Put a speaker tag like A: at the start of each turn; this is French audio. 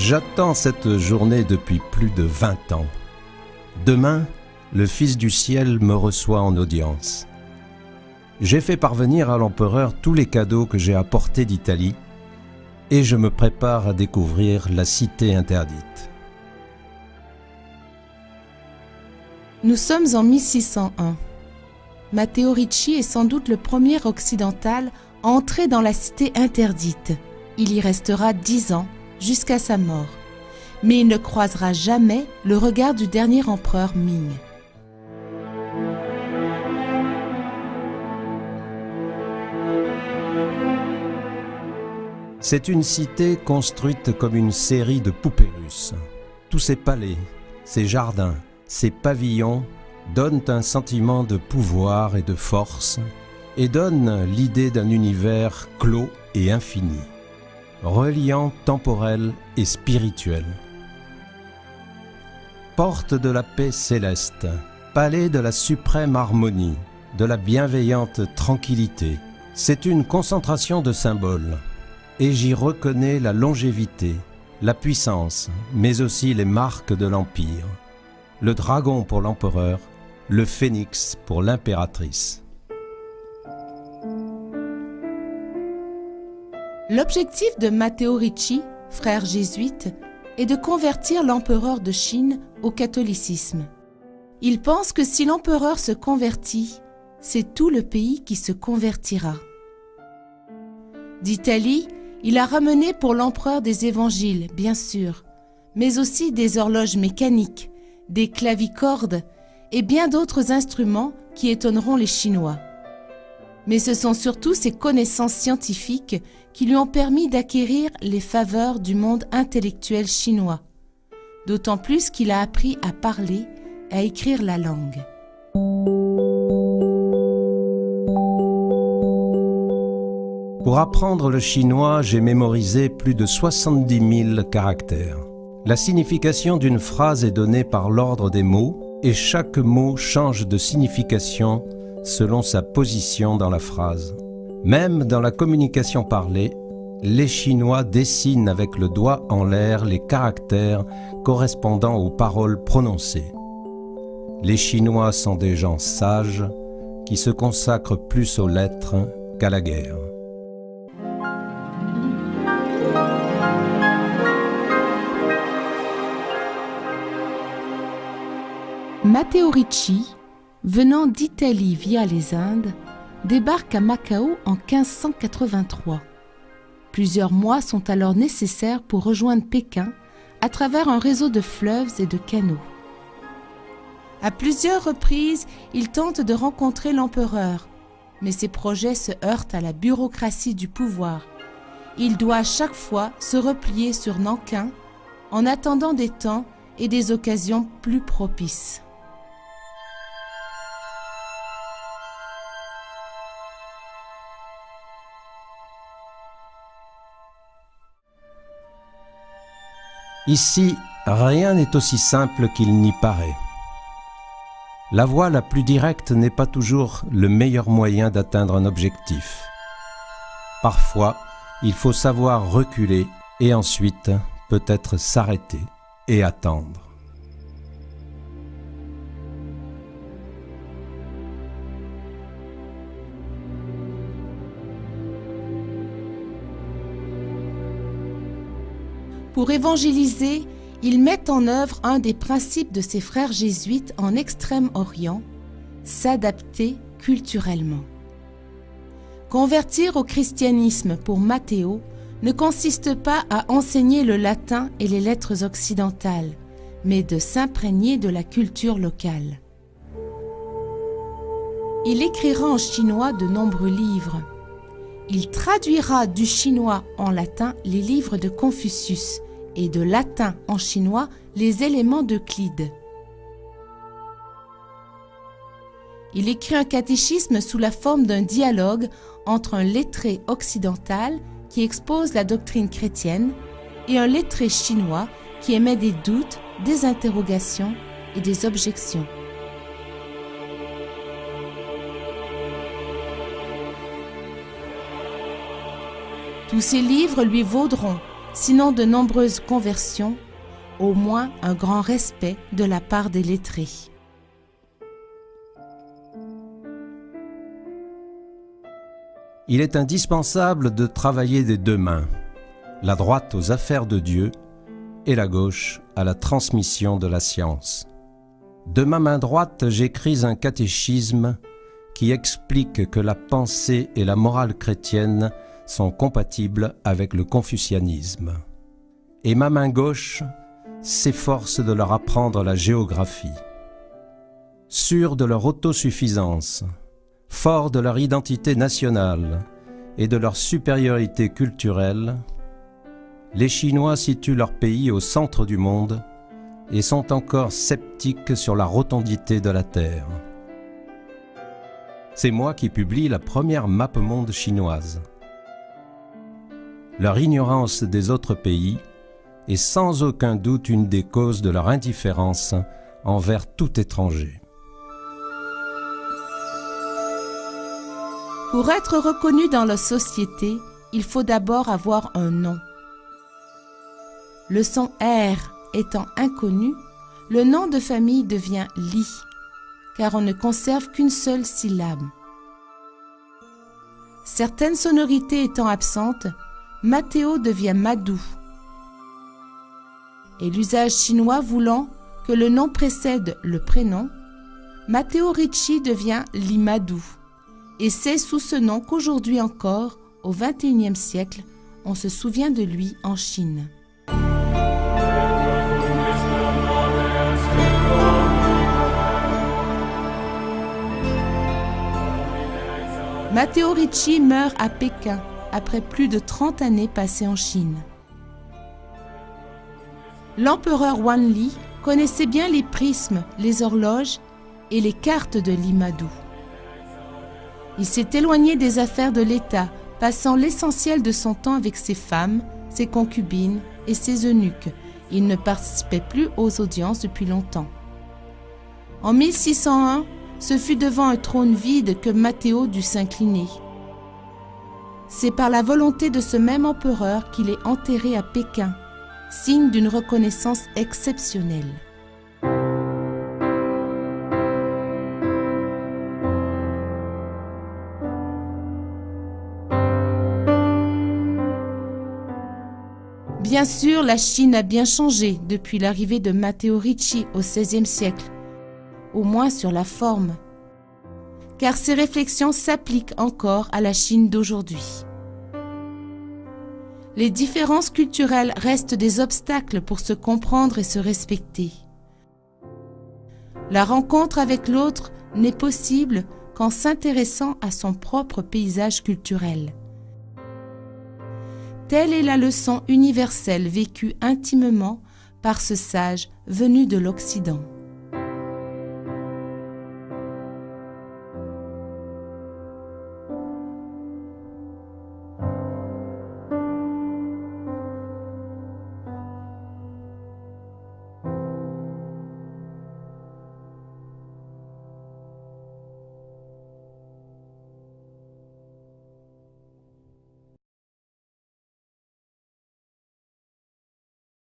A: J'attends cette journée depuis plus de 20 ans. Demain, le Fils du ciel me reçoit en audience. J'ai fait parvenir à l'empereur tous les cadeaux que j'ai apportés d'Italie et je me prépare à découvrir la cité interdite.
B: Nous sommes en 1601. Matteo Ricci est sans doute le premier occidental à entrer dans la cité interdite. Il y restera 10 ans, jusqu'à sa mort. Mais il ne croisera jamais le regard du dernier empereur Ming.
A: C'est une cité construite comme une série de poupées russes. Tous ses palais, ses jardins, ses pavillons donnent un sentiment de pouvoir et de force et donnent l'idée d'un univers clos et infini, reliant temporel et spirituel. Porte de la paix céleste, palais de la suprême harmonie, de la bienveillante tranquillité, c'est une concentration de symboles. Et j'y reconnais la longévité, la puissance, mais aussi les marques de l'Empire. Le dragon pour l'empereur, le phénix pour l'impératrice.
B: L'objectif de Matteo Ricci, frère jésuite, est de convertir l'empereur de Chine au catholicisme. Il pense que si l'empereur se convertit, c'est tout le pays qui se convertira. D'Italie, il a ramené pour l'empereur des évangiles, bien sûr, mais aussi des horloges mécaniques, des clavicordes et bien d'autres instruments qui étonneront les Chinois. Mais ce sont surtout ses connaissances scientifiques qui lui ont permis d'acquérir les faveurs du monde intellectuel chinois, d'autant plus qu'il a appris à parler et à écrire la langue.
A: Pour apprendre le chinois, j'ai mémorisé plus de 70 000 caractères. La signification d'une phrase est donnée par l'ordre des mots et chaque mot change de signification selon sa position dans la phrase. Même dans la communication parlée, les Chinois dessinent avec le doigt en l'air les caractères correspondant aux paroles prononcées. Les Chinois sont des gens sages qui se consacrent plus aux lettres qu'à la guerre.
B: Matteo Ricci, venant d'Italie via les Indes, débarque à Macao en 1583. Plusieurs mois sont alors nécessaires pour rejoindre Pékin à travers un réseau de fleuves et de canaux. À plusieurs reprises, il tente de rencontrer l'empereur, mais ses projets se heurtent à la bureaucratie du pouvoir. Il doit à chaque fois se replier sur Nankin en attendant des temps et des occasions plus propices.
A: Ici, rien n'est aussi simple qu'il n'y paraît. La voie la plus directe n'est pas toujours le meilleur moyen d'atteindre un objectif. Parfois, il faut savoir reculer et ensuite peut-être s'arrêter et attendre.
B: Pour évangéliser, ils mettent en œuvre un des principes de ses frères jésuites en Extrême-Orient, s'adapter culturellement. Convertir au christianisme pour Matteo ne consiste pas à enseigner le latin et les lettres occidentales, mais de s'imprégner de la culture locale. Il écrira en chinois de nombreux livres. Il traduira du chinois en latin les livres de Confucius et de latin en chinois les éléments d'Euclide. Il écrit un catéchisme sous la forme d'un dialogue entre un lettré occidental qui expose la doctrine chrétienne et un lettré chinois qui émet des doutes, des interrogations et des objections. Tous ces livres lui vaudront sinon de nombreuses conversions, au moins un grand respect de la part des lettrés.
A: Il est indispensable de travailler des deux mains, la droite aux affaires de Dieu et la gauche à la transmission de la science. De ma main droite, j'écris un catéchisme qui explique que la pensée et la morale chrétienne sont compatibles avec le confucianisme. Et ma main gauche s'efforce de leur apprendre la géographie. Sûrs de leur autosuffisance, forts de leur identité nationale et de leur supériorité culturelle, les Chinois situent leur pays au centre du monde et sont encore sceptiques sur la rotondité de la Terre. C'est moi qui publie la première map-monde chinoise. Leur ignorance des autres pays est sans aucun doute une des causes de leur indifférence envers tout étranger.
B: Pour être reconnu dans la société, il faut d'abord avoir un nom. Le son R étant inconnu, le nom de famille devient Li, car on ne conserve qu'une seule syllabe. Certaines sonorités étant absentes, Matteo devient Madou. Et l'usage chinois voulant que le nom précède le prénom, Matteo Ricci devient Limadou. Et c'est sous ce nom qu'aujourd'hui encore, au XXIe siècle, on se souvient de lui en Chine. Matteo Ricci meurt à Pékin après plus de 30 années passées en Chine. L'empereur Wanli connaissait bien les prismes, les horloges et les cartes de Limadou. Il s'est éloigné des affaires de l'État, passant l'essentiel de son temps avec ses femmes, ses concubines et ses eunuques. Il ne participait plus aux audiences depuis longtemps. En 1601, ce fut devant un trône vide que Matteo dut s'incliner. C'est par la volonté de ce même empereur qu'il est enterré à Pékin, signe d'une reconnaissance exceptionnelle. Bien sûr, la Chine a bien changé depuis l'arrivée de Matteo Ricci au XVIe siècle, au moins sur la forme, car ces réflexions s'appliquent encore à la Chine d'aujourd'hui. Les différences culturelles restent des obstacles pour se comprendre et se respecter. La rencontre avec l'autre n'est possible qu'en s'intéressant à son propre paysage culturel. Telle est la leçon universelle vécue intimement par ce sage venu de l'Occident.